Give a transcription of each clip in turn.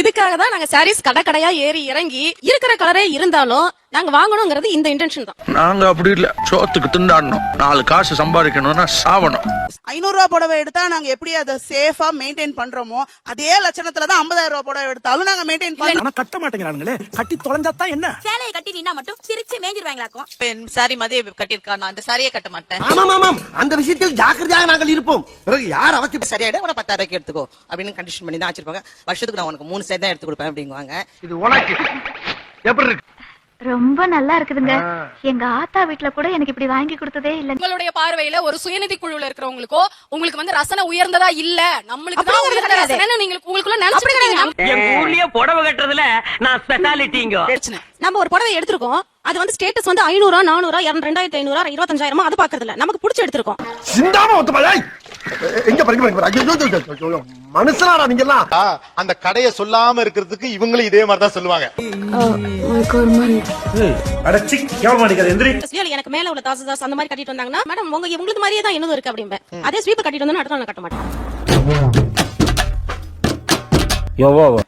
இதுக்காக தான் நாங்க சாரீஸ் கடையா ஏறி இறங்கி இருக்கிற கலரே இருந்தாலும் நாங்க வாங்கணுங்கிறது இந்த இன்டென்ஷன் தான். நாங்க அப்படி இல்ல, சோத்துக்கு திண்டாடணும், 4 காசு சம்பாதிக்கணும்னா சாவணும். 500 ரூபாய் புடவை எடுத்தா நாங்க எப்படி அதை சேஃபா மெயின்டைன் பண்றோமோ அதே லட்சணத்துல தான் 50,000 ரூபாய் புடவை எடுத்தாலும் நாங்க மெயின்டைன் பண்ணோம். ஆனா கட்ட மாட்டேங்கிறானுங்களே, கட்டி தொலைஞ்சாதான் என்ன? சேலையை கட்டி நின்னா மட்டும் சிரிச்சு மேஞ்சிருவாங்களாக்கும். சாரி மதிய கட்டியிருக்கா, நான் அந்த சாரியே கட்ட மாட்டேன். ஆமாம், அந்த விஷயத்தில் ஜாக்கிரதையாக நாங்கள் இருப்போம். பிறகு யார் அவசியம் சரியாயிட உன 10,000 எடுத்துக்கோ அப்படின்னு கண்டிஷன் பண்ணி தான் வச்சிருப்பாங்க. வருஷத்துக்கு நான் உனக்கு 3 சேர் தான் எடுத்து கொடுப்பேன் அப்படிங்குவாங்க. இது உனக்கு எப்படி இருக்கு? ரொம்ப நல்லா இருக்குதுங்க. எங்க ஆத்தா வீட்ல கூட எனக்கு இப்படி வாங்கி கொடுத்ததே இல்ல. உங்களுடைய பார்வையில ஒரு சுயநிதி குழுல இருக்கிறவங்களுக்கோ உங்களுக்கு வந்து ரசனை உயர்ந்ததா இல்ல, நம்மளுக்கு தான் உயர்ந்த ரசனை நீங்க உங்களுக்குள்ள நினைச்சிருக்கீங்க. எங்க ஊர்லயே புடவை கட்டுறதுல நான் ஸ்பெஷாலிட்டிங்க. நம்ம ஒரு புடவை எடுத்திருக்கோம், அது வந்து ஸ்டேட்டஸ் வந்து 500 400 2500 25,000 அது பாக்குறது இல்ல, நமக்கு பிடிச்சி எடுத்திருக்கோம். சிந்தாம ஒத்துப்பாய் எங்க படிக்க மனுஷனாரா நீங்க எல்லாம். அந்த கடையை சொல்லாம இருக்கிறதுக்கு இவங்களும் இதே மாதிரி தான் சொல்லுவாங்க. எனக்கு மேல உள்ள தாசு அந்த மாதிரி கட்டிட்டு வந்தாங்கன்னா மேடம் உங்களுக்கு மாதிரியே தான் இன்னும் இருக்கு அப்படிம்பேன். அதே ஸ்வீப்பர் கட்டிட்டு வந்தா அடுத்த நாள் கட்ட மாட்டேன்.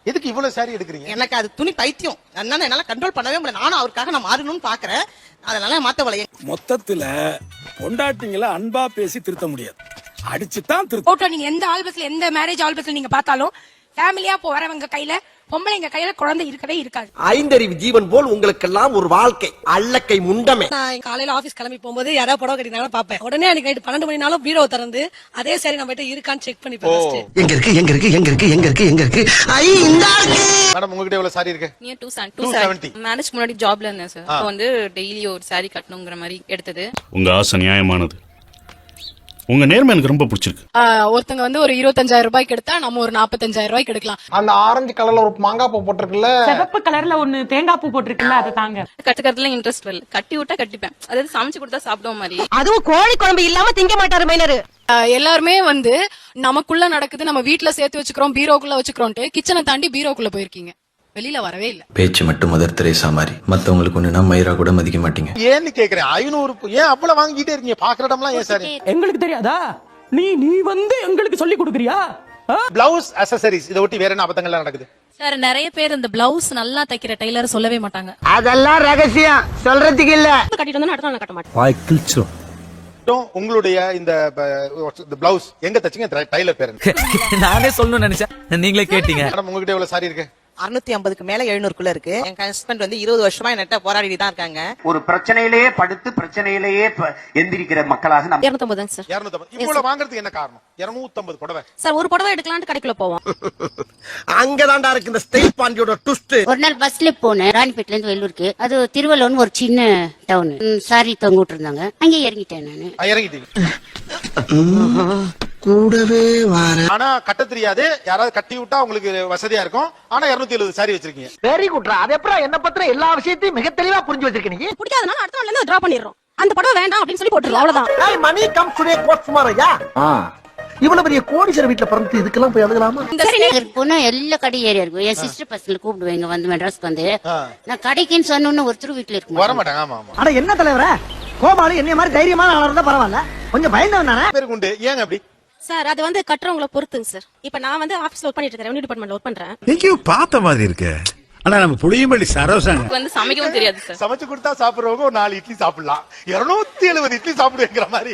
எதுக்கு இவ்வளவு சாரி எடுக்கிறீங்க? எனக்கு அது துணி பைத்தியம், அதனால என்னால கண்ட்ரோல் பண்ணவே முடியல. நானும் அவருக்காக நான் மாறணும்னு பாக்குறேன், அதனால மாத்தவளைய. மொத்தத்துல பொண்டாட்டிங்கள அன்பா பேசி திருத்த முடியாது, அடிச்சுதான் திருத்த. போட்டோ நீங்க எந்த ஆல்பஸ்ல எந்த மேரேஜ் ஆல்பஸ்ல நீங்க பார்த்தாலும் ஃபேமிலியா வரவங்க கையில பொம்பளைங்க கையில குழந்தை இருக்கவே இருக்காது. 5 அறிவு ஜீவன் போல் உங்களுக்கெல்லாம் ஒரு வாழ்க்கை அல்லக்கை முண்டமே. நான் காலையில ஆபீஸ் கிளம்பி போகும்போது யாராவது புடவை கட்டினாலும் பாப்பேன். உடனே அன்னைக்கு நைட்டு 12 மணினாலும் பீரோ திறந்து அதே சரி நம்ம கிட்ட இருக்கான்னு செக் பண்ணி பார்த்துட்டு எங்க இருக்கு ஐ இந்த இருக்கு. மேடம் உங்ககிட்ட எவ்வளவு சாரி இருக்கு? 270. மேரேஜ் முன்னாடி ஜாப்ல இருந்தேன் சார். அப்ப வந்து டெய்லி ஒரு சாரி கட்டணுங்கிற மாதிரி எடுத்தது. உங்க ஆசை நியாயமானது, உங்க நேர்மை எனக்கு ரொம்ப பிடிச்சிருக்கு. ஒருத்தங்க வந்து ஒரு 25,000 ரூபாய்க்கு எடுத்தா நம்ம ஒரு 45,000 ரூபாய்க்கு எடுக்கலாம். அந்த ஆரஞ்சு கலர்ல ஒரு மாங்காய் பூ போட்டிருக்குல்ல, சிவப்பு கலர்ல ஒன்னு தேங்காய் பூ போட்டிருக்குல்ல, அதை தாங்க. கட்டுக்கிறதுல இன்ட்ரெஸ்ட் வரல, கட்டி விட்டா கட்டிப்பேன். அதாவது சமைச்சு கொடுத்தா சாப்பிடுவோம் மாதிரி. அதுவும் கோழி குழம்பு இல்லாம திங்க மாட்டாரு மைனரு. எல்லாருமே வந்து நமக்குள்ள நடக்குது, நம்ம வீட்டுல சேர்த்து வச்சுக்கிறோம், பீரோக்குள்ள வச்சுக்கிறோம்ட்டு கிச்சனை தாண்டி பீரோக்குள்ள போயிருக்கீங்க, வெளியில வரவே இல்ல. பேச்சு மட்டும் மதர் தெரேசா மாதிரி, மத்தவங்களுக்கு ஒண்ணுனா மயிரா கூட மதிக்க மாட்டீங்க. ஏன்னு கேக்குறேன். 500 ஏன் அவ்வளவு வாங்கிட்டே இருக்கீங்க? பாக்குற இடம்லாம் ஏன் சாரி? எங்களுக்கு தெரியாதா? நீ வந்து எங்களுக்கு சொல்லி கொடுக்குறியா? பிளவுஸ் அக்சஸரீஸ் இத ஒட்டி வேற என்ன அபத்தங்கள்லாம் நடக்குது? சார் நிறைய பேர் இந்த பிளவுஸ் நல்லா தைக்கிற டெய்லர் சொல்லவே மாட்டாங்க. அதெல்லாம் ரகசியம் சொல்றதுக்கு இல்ல. கட்டிட்டு வந்தா அடுத்த நாள் கட்ட மாட்டேன். வாய் கிழிச்சிரும். உங்களுடைய இந்த பிளவுஸ் எங்க தச்சீங்க? டைலர் பேர் நானே சொல்லணும்னு நினைச்சேன், நீங்களே கேட்டீங்க. மேடம் உங்ககிட்ட எவ்வளவு சாரி இருக்கு? 650க்கு மேல 700க்குள்ள இருக்கு. என் ஹஸ்பண்ட் வந்து 20 வருஷமா என்கிட்ட போராடிட்டு தான் இருக்காங்க. ஒரு பிரச்சனையிலேயே படுத்து பிரச்சனையிலேயே எந்திரிக்கிற மக்களாக நம்ம 250 சார். 250 இவ்வளவு வாங்குறதுக்கு என்ன காரணம்? 250 புடவை சார் ஒரு புடவை எடுக்கலாம்னு கடைக்குள்ள போவோம். அங்கதான்டா இருக்கு இந்த ஸ்டைல் பாண்டியோட ட்விஸ்ட். ஒரு நாள் பஸ்ல போனேன் ராணிப்பேட்ல இருந்து வெள்ளூருக்கு. அது திருவள்ளூர்னு ஒரு சின்ன டவுன். சாரி தொங்கிட்டு இருந்தாங்க, அங்கே இறங்கிட்டேன் நானு. இறங்கிட்டீங்க. கூடவே வர. ஆனா கட்ட தெரியாது, யாராவது கட்டி விட்டா உங்களுக்கு வசதியா இருக்கும். ஆனா 270 சாரி வச்சிருக்கீங்க. வெரி குட்ரா. அது எப்பறம் என்ன பத்திர எல்லா விஷயத்தையும் மிக தெளிவா புரிஞ்சு வச்சிருக்க நீ. பிடிக்காதனால அடுத்த நாள்ல இருந்து டிரா பண்ணிடுறோம். அந்த புடவை வேண்டாம் அப்படின்னு சொல்லி போட்டுறோம், அவ்வளவுதான். ஏய் money come today go tomorrow யா. இவ்வளவு பெரிய கோடீஸ்வர வீட்ல பிறந்து இதுக்கெல்லாம் போய் அழுகலாமா? போனா எல்லா கடை ஏரியா இருக்கும். என் சிஸ்டர் பசங்களை கூப்பிடுவேங்க வந்து மெட்ராஸ்க்கு வந்து. நான் கடைக்குன்னு சொன்னோன்னு ஒருத்தர் வீட்டுல இருக்கும் வர மாட்டாங்க. ஆமா ஆமா. அட என்ன தலைவரே, கோபாலு என்னைய மாதிரி தைரியமான ஆளா இருந்தா பரவாயில்ல, கொஞ்சம் பயந்தவன் தானே. பேருக்கு உண்டு. ஏங்க அப்படி? சார் அது வந்து கட்டுறவங்கள பொறுத்துங்க சார். இப்ப நான் வந்து ஆபீஸ்ல ஒர்க் பண்ணிட்டு இருக்கேன், ரெவென்யூ டிபார்ட்மெண்ட்ல ஒர்க் பண்றேன். எங்கேயோ பார்த்த மாதிரி இருக்கு. ஆனா நம்ம புளியம்பள்ளி சரோசாங்க வந்து சமைக்கவும் தெரியாது சார். சமைச்சு கொடுத்தா சாப்பிடுறவங்க ஒரு 4 இட்லி சாப்பிடலாம், 270 இட்லி சாப்பிடுங்கிற மாதிரி.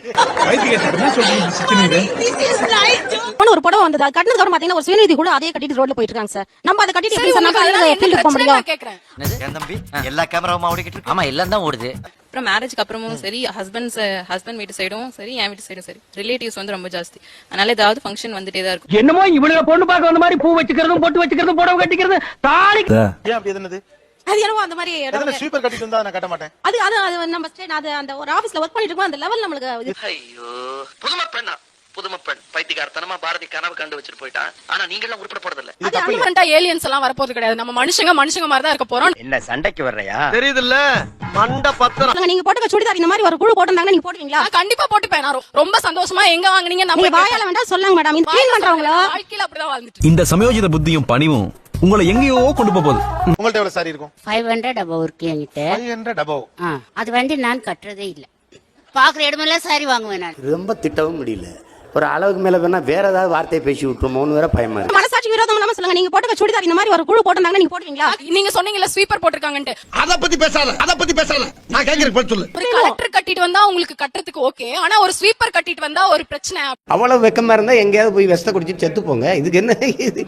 ஒரு புடவை வந்தது, அது கட்டினதுக்கு அப்புறம் பாத்தீங்கன்னா ஒரு சுயநிதி கூட அதே கட்டிட்டு ரோட்ல போயிட்டு இருக்காங்க சார். நம்ம அதை கட்டிட்டு எப்படி சார் நம்ம ஃபீல்ட் போக முடியும்? கேக்குறேன். என் தம்பி எல்லா கேமராவும் ஓடிக்கிட்டு இருக்கு. ஆமா எல்லாம் தான் ஓடுது. அப்புறம் மேரேஜ்க்கு அப்புறமும் சரி, ஹஸ்பண்ட் வீட்டு சைடும் சரி, என் வீட்டு சைடும் சரி, ரிலேட்டிவ்ஸ் வந்து ரொம்ப ஜாஸ்தி. அதனால ஏதாவது ஃபங்க்ஷன் வந்துட்டே தான் இருக்கும். என்னமோ இவனுங்க பொண்ணு பார்க்க வந்த மாதிரி பூ வச்சுக்கிறதும் பொட்டு வச்சுக்கிறதும் புடவை கட்டிக்கிறது தாலி. ஏன் அப்படி எதுனது? அது என்னவோ அந்த மாதிரி ஸ்வீப்பர் கட்டிட்டு வந்தா நான் கட்ட மாட்டேன். அது நம்ம ஸ்டேட் அது அந்த ஒரு ஆபீஸ்ல ஒர்க் பண்ணிட்டு இருக்கோம், அந்த லெவல் நம்மளுக்கு. ஐயோ புதுமை பெண்ணா, புதுமை பெண் பைத்தியக்காரத்தனமா பாரதி கனவு கண்டு வச்சுட்டு போயிட்டான். ஆனா நீங்க எல்லாம் உருப்பட போறது இல்ல. அது அன்வென்டா ஏலியன்ஸ் எல்லாம் வரப்போறது கிடையாது. நம்ம மனுஷங்க மாதிரி தான் இருக்க போறோம். என்ன சண்டைக்கு வர்றையா? தெரியுதுல்ல மண்ட பத்திரம். நீங்க போட்டுக்க சுடிதார் இந்த மாதிரி ஒரு குழு போட்டுருந்தாங்கன்னா நீங்க போடுவீங்களா? கண்டிப்பா போட்டுப்பேன். நான் ரொம்ப சந்தோஷமா எங்க வாங்குனீங்க நம்ம வாயால வேண்டாம் சொல்லுங்க மேடம். இது க்ளீன் பண்றவங்களா வாழ்க்கையில அப்படிதான் வாழ்ந்துட்டு. இந்த சமயோஜித புத்தியும் பணிவும் உங்களை எங்கேயோ கொண்டு போகுது. உங்கள்ட்ட எவ்வளவு சாரி இருக்கும்? 500 above இருக்கு என்கிட்ட. 500 above. அது வந்து நான் கட்டுறதே இல்ல. பாக்குற இடமெல்லாம் சாரி வாங்குவேன் நான். ரொம்ப திட்டவும் முடியல. ஒரு அளவுக்கு மேல வேணா வேற ஏதாவது வார்த்தையை பேசி விட்டுருமோன்னு வேற பயமா இருக்கு. மனசாட்சி விரோதம் இல்லாம சொல்லுங்க. நீங்க போட்டுக்க சுடிதார் இந்த மாதிரி ஒரு குழு போட்டாங்கன்னா நீங்க போடுவீங்களா? நீங்க சொன்னீங்கல்ல ஸ்வீப்பர் போட்டுருக்காங்கன்னு. அத பத்தி பேசாத நான் கேக்குறேன் பதில் சொல்லு. ஒரு கலெக்டர் கட்டிட்டு வந்தா உங்களுக்கு கட்டுறதுக்கு ஓகே, ஆனா ஒரு ஸ்வீப்பர் கட்டிட்டு வந்தா ஒரு பிரச்சனை. அவ்வளவு வெக்கமா இருந்தா எங்கேயாவது போய் வெஸ்ட குடிச்சிட்டு செத்து போங்க. இதுக்கு என்ன இது?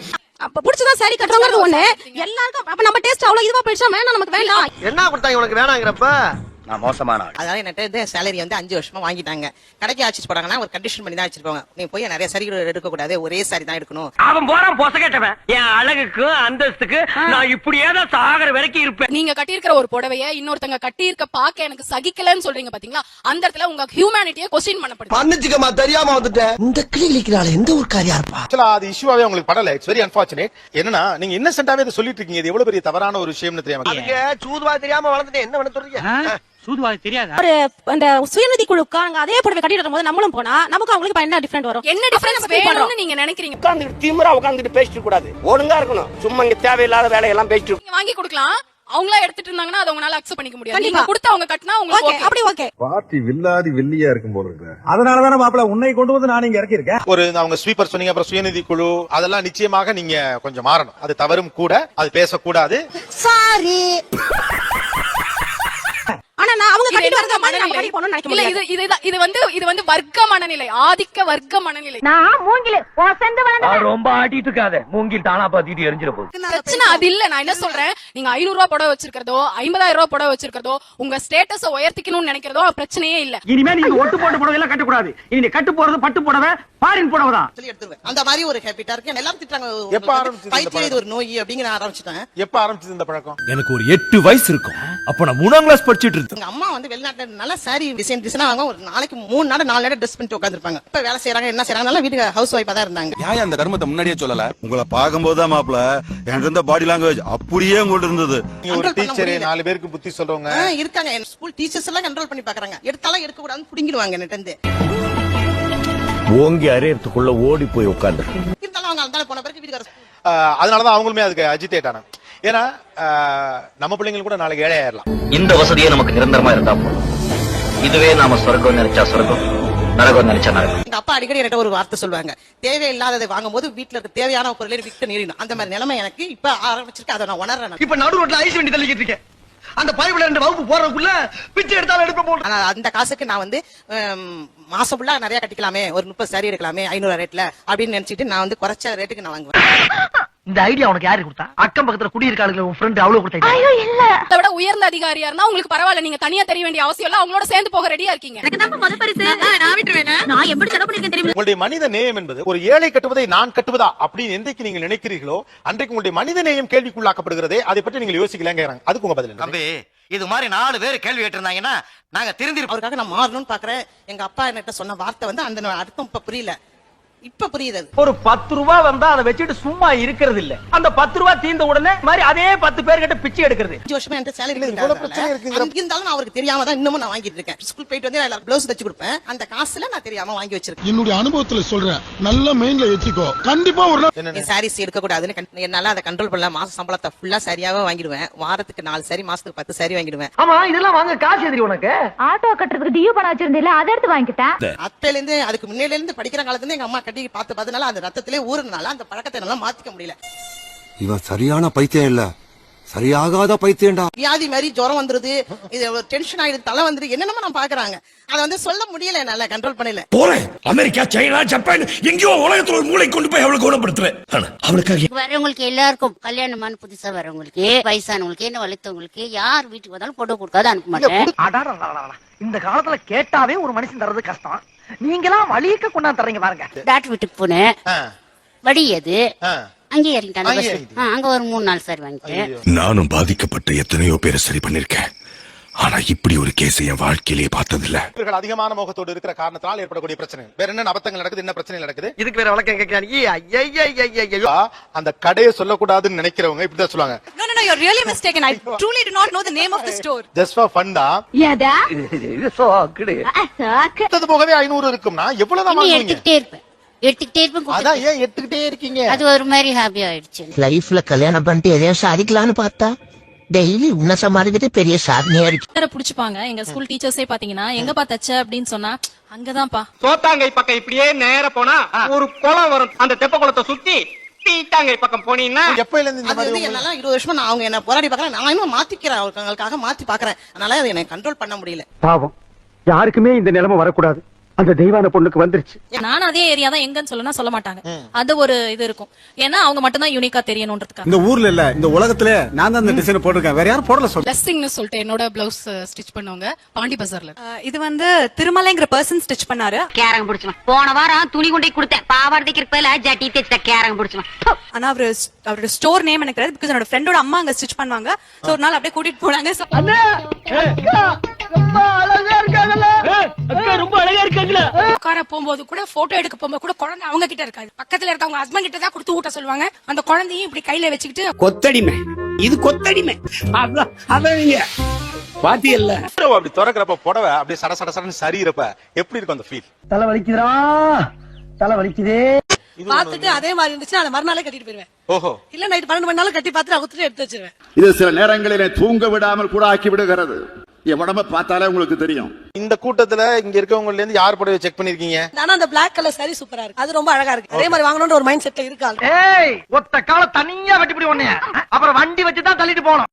அப்ப புடிச்சதா சாரி கட்டுறவங்க ஒண்ணு எல்லாருக்கும். அப்ப நம்ம டேஸ்ட் அவ்வளவு இதுவா போயிடுச்சா? வேணாம், நமக்கு வேண்டாம். என்ன கொடுத்தாங்க உனக்கு வேணாங்கிறப்ப? நான் மோசமான ஆள். அதனால என்கிட்ட சேலரி வந்து 5 வருஷமா வாங்கிட்டாங்க. கடைக்கு ஆச்சு போறாங்கன்னா ஒரு கண்டிஷன் பண்ணி தான் வச்சிருப்பாங்க. நீ போய் நிறைய சாரி எடுக்க கூடாது, ஒரே சாரி தான் எடுக்கணும். அவன் போறான் பொச கேட்டவன். என் அழகுக்கு அந்தஸ்துக்கு நான் இப்படியே தான் சாகர வரைக்கும் இருப்பேன். நீங்க கட்டியிருக்கிற ஒரு புடவைய இன்னொருத்தங்க கட்டியிருக்க பாக்க எனக்கு சகிக்கலன்னு சொல்றீங்க பாத்தீங்களா? அந்த இடத்துல உங்க ஹியூமனிட்டியை கொஸ்டின் பண்ணப்படுது. மன்னிச்சுக்கமா, தெரியாம வந்துட்டேன். இந்த கிளிக்கிறாள் எந்த ஒரு காரியா இருப்பா? ஆக்சுவலா அது இஷ்யூவாவே உங்களுக்கு படல. It's very unfortunate. என்னன்னா நீங்க இன்னசென்ட்டாவே இதை சொல்லிட்டு இருக்கீங்க. இது எவ்வளவு பெரிய தவறான ஒரு விஷயம்னு தெரியாம. அதுக்கு சூதுவா தெரியாம வளர்ந்துட்டேன். என்ன பண்ண சொல்றீங்க? சூதுவாது தெரியாதா? ஒரு அந்த சுயநிதி குழுக்காரங்க அதே புடவை கட்டிட்டு வரும்போது நம்மளும் போனா நமக்கு அவங்களுக்கு என்ன டிஃபரெண்ட் வரும்? என்ன டிஃபரன்ஸ் வேணும்னு நீங்க நினைக்கிறீங்க? உட்கார்ந்துட்டு திமிரா உட்கார்ந்துட்டு பேசிட்டு கூடாது. ஒழுங்கா இருக்கணும். சும்மா இங்க தேவையில்லாத வேலையெல்லாம் பேசிட்டு நீங்க வாங்கி கொடுக்கலாம். அவங்களா எடுத்துட்டு இருந்தாங்கன்னா அதை உங்களால அக்செப்ட் பண்ணிக்க முடியாது. நீங்க கொடுத்து அவங்க கட்டினா உங்களுக்கு ஓகே. அப்படி ஓகே. பார்ட்டி வில்லாதி வெள்ளியா இருக்கும் போல இருக்கு. அதனால தானே மாப்பிள உன்னை கொண்டு வந்து நான் இங்க இறக்கி இருக்கேன். ஒரு அவங்க ஸ்வீப்பர் சொன்னீங்க, அப்புறம் சுயநிதி குழு, அதெல்லாம் நிச்சயமாக நீங்க கொஞ்சம் மாறணும். அது தவறும் கூட, அது பேசக்கூடாது. சாரி. ஆனா நான் அவங்க கட்டிட்டு வரத மாதிரி நம்ம கட்டி போணும்னு நினைக்க முடியாது. இது வந்து வர்க்க மனநிலை, ஆதிக்க வர்க்க மனநிலை. நான் மூங்கில ஒசந்து வளர்ந்த ரொம்ப ஆட்டிட்டு இருக்காத. மூங்கில் தானா பாத்திட்டு எரிஞ்சிர போகுது. பிரச்சனை அது இல்ல. நான் என்ன சொல்றேன், நீங்க 500 ரூபாய் புடவை வச்சிருக்கிறதோ 50,000 ரூபாய் புடவை வச்சிருக்கிறதோ உங்க ஸ்டேட்டஸ உயர்த்திக்கணும்னு நினைக்கிறதோ பிரச்சனையே இல்ல. இனிமே நீங்க ஒட்டு போட்ட புடவை எல்லாம் கட்ட கூடாது. இனி கட்டு போறது பட்டு புடவை, ஃபாரின் புடவை தான். சொல்லி எடுத்துருவேன். அந்த மாதிரி ஒரு ஹேபிட்டா இருக்கு. எல்லாரும் திட்டுறாங்க. எப்ப ஆரம்பிச்சது? பைத்தியம் இது ஒரு நோய் அப்படிங்கிற ஆரம்பிச்சிட்டேன். எப்ப ஆரம்பிச்சது இந்த பழக்கம்? எனக்கு ஒரு 8 வயசு இருக்கும். அப்ப நான் 3ஆம் கிளாஸ் படிச்சிட்டு இருந்தேன். எங்க அம்மா வந்து வெளிநாட்டுல நல்ல சாரி டிசைனா வாங்க, ஒரு நாளைக்கு 3 நாள் 4 நாள் ட்ரெஸ் பண்ணிட்டு உட்கார்ந்திருப்பாங்க. இப்ப வேலை செய்யறாங்க, என்ன செய்யறாங்க, நல்லா வீட்டுக்கு ஹவுஸ் ஒய்ஃபா தான் இருந்தாங்க. ஏன் அந்த கர்மத்தை முன்னாடியே சொல்லல? உங்களை பார்க்கும்போது தான் மாப்பிள எனக்கு இருந்த பாடி லாங்குவேஜ் அப்படியே உங்கள்ட்ட இருந்தது. நீங்க ஒரு டீச்சர் 4 பேருக்கு புத்தி சொல்றவங்க இருக்காங்க. ஸ்கூல் டீச்சர்ஸ் எல்லாம் கண்ட்ரோல் பண்ணி பாக்குறாங்க. எடுத்தாலும் எடுக்க கூடாதுன்னு புடிங்கிடுவாங்க நெட் இருந்து. ஓங்கி அரையறதுக்குள்ள ஓடி போய் உட்கார்ந்து. இருந்தாலும் அவங்க அந்த போன பிறகு வீட்டுக்கு அதனாலதான் அவங்களுமே அதுக்கு அஜிடேட் ஆனாங்க. ஏன்னா நம்ம பிள்ளைங்களுக்கு கூட நாளைக்கு ஏழை ஆயிரலாம். இந்த வசதியே நமக்கு நிரந்தரமா இருந்தா போதும். இதுவே நாம சொர்க்கம் நினைச்சா சொர்க்கம், நரகம் நினைச்சா நரகம். எங்க அப்பா அடிக்கடி என்கிட்ட ஒரு வார்த்தை சொல்லுவாங்க, தேவையில்லாததை வாங்கும் போது வீட்டுல இருக்க தேவையான பொருளை விட்டு நீரிடும். அந்த மாதிரி நிலைமை எனக்கு இப்ப ஆரம்பிச்சிருக்கு. அதை நான் உணர்றேன். இப்ப நடு ரோட்ல ஐஸ் வண்டி தள்ளிக்கிட்டு இருக்கேன். அந்த பைப்ல 2 வகுப்பு போறதுக்குள்ள பிச்சை எடுத்தாலும் எடுப்ப போடு. ஆனா அந்த காசுக்கு நான் வந்து மாசம் ஃபுல்லா நிறைய கட்டிக்கலாமே, ஒரு 30 சாரி எடுக்கலாமே 500 ரேட்ல அப்படின்னு நினைச்சிட்டு நான் வந்து குறைச்ச ரேட்டுக்கு நான் வாங்குவேன். இந்த ஐடியா உனக்கு யாரு கொடுத்தா? அக்கம் பக்கத்துல குடியிருக்காளுங்க உன் ஃப்ரெண்ட் அவ்வளவு கொடுத்தா? ஐயோ இல்ல. அதை விட உயர்ந்த அதிகாரியா இருந்தா உங்களுக்கு பரவாயில்ல, நீங்க தனியா தெரிய வேண்டிய அவசியம் இல்ல. அவங்களோட சேர்ந்து போக ரெடியா இருக்கீங்க. எனக்கு தான் முதல் பரிசு. நான் விட்டுறேன். நான் எப்படி செலவு பண்ணிருக்கேன் தெரியுமா? உங்களுடைய மனித நேயம் என்பது ஒரு ஏழை கட்டுவதை நான் கட்டுவதா அப்படின்னு என்றைக்கு நீங்க நினைக்கிறீர்களோ அன்றைக்கு உங்களுடைய மனித நேயம் கேள்விக்குள்ளாக்கப்படுகிறதே. அதை பற்றி நீங்க யோசிக்கலங்கிறாங்க. அதுக்கு உங்க பதில் என்ன? தம்பி, இது மாதிரி 4 பேர் கேள்வி கேட்டிருந்தாங்கன்னா நாங்க திருந்தி அவருக்காக நான் மாறணும்னு பாக்குறேன். எங்க அப்பா என்கிட்ட சொன்ன வார்த்தை வந்து அந்த அர்த்தம் இப்ப புரியல. இப்ப புரியுது. ஒரு 10 ரூபாய் வந்தா அதை வச்சுட்டு சும்மா இருக்கிறது இல்ல. அந்த 10 ரூபாய் தீர்ந்த உடனே மாதிரி அதே 10 பேர் கிட்ட பிச்சை எடுக்கிறது. 5 வருஷமா என்கிட்ட சேலரி இருந்தாலும் அவருக்கு தெரியாம தான் இன்னமும் நான் வாங்கிட்டு இருக்கேன். ஸ்கூல் போயிட்டு வந்து நான் பிளவுஸ் தச்சு கொடுப்பேன். அந்த காசுல நான் தெரியாம வாங்கி வச்சிருக்கேன். என்னுடைய அனுபவத்துல சொல்றேன், நல்ல மெயின்ல ஏத்திக்கோ. கண்டிப்பா ஒரு சாரீஸ் எடுக்க கூடாதுன்னு என்னால அதை கண்ட்ரோல் பண்ணல. மாச சம்பளத்தை ஃபுல்லா சரியாவே வாங்கிடுவேன். வாரத்துக்கு 4 சாரி, மாசத்துக்கு 10 சாரி வாங்கிடுவேன். ஆமா, இதெல்லாம் வாங்க காசு எதிரி உனக்கு? ஆட்டோ கட்டுறதுக்கு டியூ பணம் வச்சிருந்தீல, அதை எடுத்து வாங்கிட்டேன். அப்பையில இருந்து அதுக்கு முன்னையில இருந்து படிக்கிற காலத்துல இருந்து எங்க அம்மா கட்டி பார்த்தனால அந்த ரத்தத்திலே ஊறுனால அந்த பழக்கத்தை என்னால மாத்திக்க முடியல. இவன் சரியான பைத்தியம் இல்ல, சரியாகாத பைத்தியம்டா. வியாதி மாதிரி ஜுரம் வந்துருது, இது டென்ஷன் ஆயிடுது, தலை வந்துருது, என்னென்னமோ நான் பாக்குறாங்க. அதை வந்து சொல்ல முடியல, என்னால கண்ட்ரோல் பண்ணல. போறேன் அமெரிக்கா, சைனா, ஜப்பான், எங்கேயோ உலகத்துல ஒரு மூளை கொண்டு போய் அவளை குணப்படுத்துறேன். அவளுக்காக வரவங்களுக்கு எல்லாருக்கும் கல்யாணமான புதுசா வரவங்களுக்கு, வயசானவங்களுக்கு, என்ன வளர்த்தவங்களுக்கு யார் வீட்டுக்கு வந்தாலும் போட்டோ கொடுக்காத அனுப்ப மாட்டேன். இந்த காலத்துல கேட்டாவே ஒரு மனுஷன் தர்றது கஷ்டம். நீங்களாம் வழியக்க கொண்டாந்து தர்றீங்க பாருங்க. டாக்டர் வீட்டுக்கு போனேன், வடி அது அங்கே இறங்கிட்டாங்க. அங்க ஒரு 3-4 சாரி வாங்கிட்டேன். நானும் பாதிக்கப்பட்ட எத்தனையோ பேரை சரி பண்ணிருக்கேன். ஆனா இப்படி ஒரு கேஸ் என் வாழ்க்கையிலேயே பார்த்ததில்ல. இவர்கள் அதிகமான மோகத்தோடு இருக்கிற காரணத்தால் ஏற்படக்கூடிய பிரச்சனை வேற என்ன அபத்தங்கள் நடக்குது, என்ன பிரச்சனை நடக்குது? இதுக்கு வேற வழக்கம் கேட்கிறாங்க. அந்த கடையை சொல்லக்கூடாதுன்னு நினைக்கிறவங்க இப்படிதான் சொல்லுவாங்க. No, no, no, you're really mistaken. I truly do not know the name of the store. Just for fun தான். ஏதா இது சோக்குடு. அது போகவே 500 இருக்கும்னா எவ்வளவுதான் வாங்குவீங்க? எடுத்துக்கிட்டே இருப்பேன். அதான் ஏன் எடுத்துக்கிட்டே இருக்கீங்க? அது ஒரு மாதிரி ஹாப்பி ஆயிடுச்சு. லைஃப்ல கல்யாணம் பண்ணிட்டு எதையும் சாதிக்கலாம்னு பார்த்தா டெய்லி உன்ன சமாளிக்கிட்டு பெரிய சாதனையா இருக்கு. புடிச்சுப்பாங்க. எங்க ஸ்கூல் டீச்சர்ஸே பாத்தீங்கன்னா எங்கப்பா தச்ச அப்படின்னு சொன்னா அங்கதான்ப்பா. சோத்தாங்கை பக்கம் இப்படியே நேர போனா ஒரு குளம் வரும். அந்த தெப்ப குளத்தை சுத்தி தீட்டாங்க பக்கம் போனீங்கன்னா எப்பயில இருந்து இந்த அது மாதிரி வந்து என்னால 20 வருஷமா நான் அவங்க என்ன போராடி பாக்குறேன், நான் இன்னும் மாத்திக்கிறேன், அவங்களுக்காக மாத்தி பாக்குறேன். அதனால அதை எனக்கு கண்ட்ரோல் பண்ண முடியல. பாவம், யாருக்குமே இந்த நிலைமை வரக்கூடாது. அந்த தெய்வான பொண்ணுக்கு வந்துருச்சு. நானும் அதே ஏரியா தான் எங்கன்னு சொல்லனா சொல்ல மாட்டாங்க. அது ஒரு இது இருக்கும். ஏன்னா அவங்க மட்டும் தான் யூனிக்கா தெரியணும்ன்றதுக்காக. இந்த ஊர்ல இல்ல, இந்த உலகத்துல நான் தான் இந்த டிசைன் போட்டிருக்கேன், வேற யாரும் போடல சொல்ல. பிளஸிங்னு சொல்லிட்டு என்னோட பிளவுஸ் ஸ்டிச் பண்ணவங்க பாண்டி பஜார்ல. இது வந்து திருமலைங்கிற பர்சன் ஸ்டிச் பண்ணாரு. கேரங்க பிடிச்சுவேன். போன வாரம் துணி கொண்டே கொடுத்தேன், பாவாடைக்கு இருப்பல ஜட்டி தேய்ச்ச கேரங்க பிடிச்சுவேன். ஆனா அவரோட ஸ்டோர் நேம் எனக்கு பிகாஸ் என்னோட ஃப்ரெண்டோட அம்மா அங்க ஸ்டிச் பண்ணுவாங்க. சோ ஒரு நாள் அப்படியே கூட்டிட்டு போனாங்க. ரொம்ப அழகா இருக்காங்கல்ல, அக்கா ரொம்ப அழகா இருக்காங்கல்ல. உட்கார போகும்போது கூட போட்டோ எடுக்க போகும்போது கூட குழந்தை அவங்க கிட்ட இருக்காது, பக்கத்துல இருக்கவங்க ஹஸ்பண்ட் கிட்ட தான் கொடுத்து ஊட்ட சொல்லுவாங்க. அந்த குழந்தையும் இப்படி கையில வச்சுக்கிட்டு கொத்தடிமை, இது கொத்தடிமை. அதான் நீங்க பாத்தியல்ல. அப்படி திறக்கிறப்ப புடவை அப்படியே சட சட சடன்னு சரியிறப்ப எப்படி இருக்கும் அந்த ஃபீல்? தலை வலிக்குதுடா, தலை வலிக்குதே. பார்த்துட்டு அதே மாதிரி இருந்துச்சுன்னா அதை மறுநாளே கட்டிட்டு போயிருவேன். ஓஹோ. இல்ல நைட் 12 மணி நேரம் கட்டி பார்த்துட்டு அவுத்துட்டு எடுத்து வச்சிருவேன். இது சில நேரங்களிலே தூங்க விடாமல் கூட ஆக்கி விடுகிறது. என் உடம்ப பார்த்தாலே உங்களுக்கு தெரியும். இந்த கூட்டத்துல இங்க இருக்கவங்கல இருந்து யார் புடவை செக் பண்ணிருக்கீங்க? ஆனா அந்த Black கலர் saree சூப்பரா இருக்கு, அது ரொம்ப அழகா இருக்கு. அதே மாதிரி வாங்கணும்ன்ற ஒரு மைண்ட் செட்ல இருக்காங்க. ஏய், ஒத்த கால தனியா வெட்டி பிடி ஒண்ணே, அப்புறம் வண்டி வச்சு தான் தள்ளிட்டு போனோம்.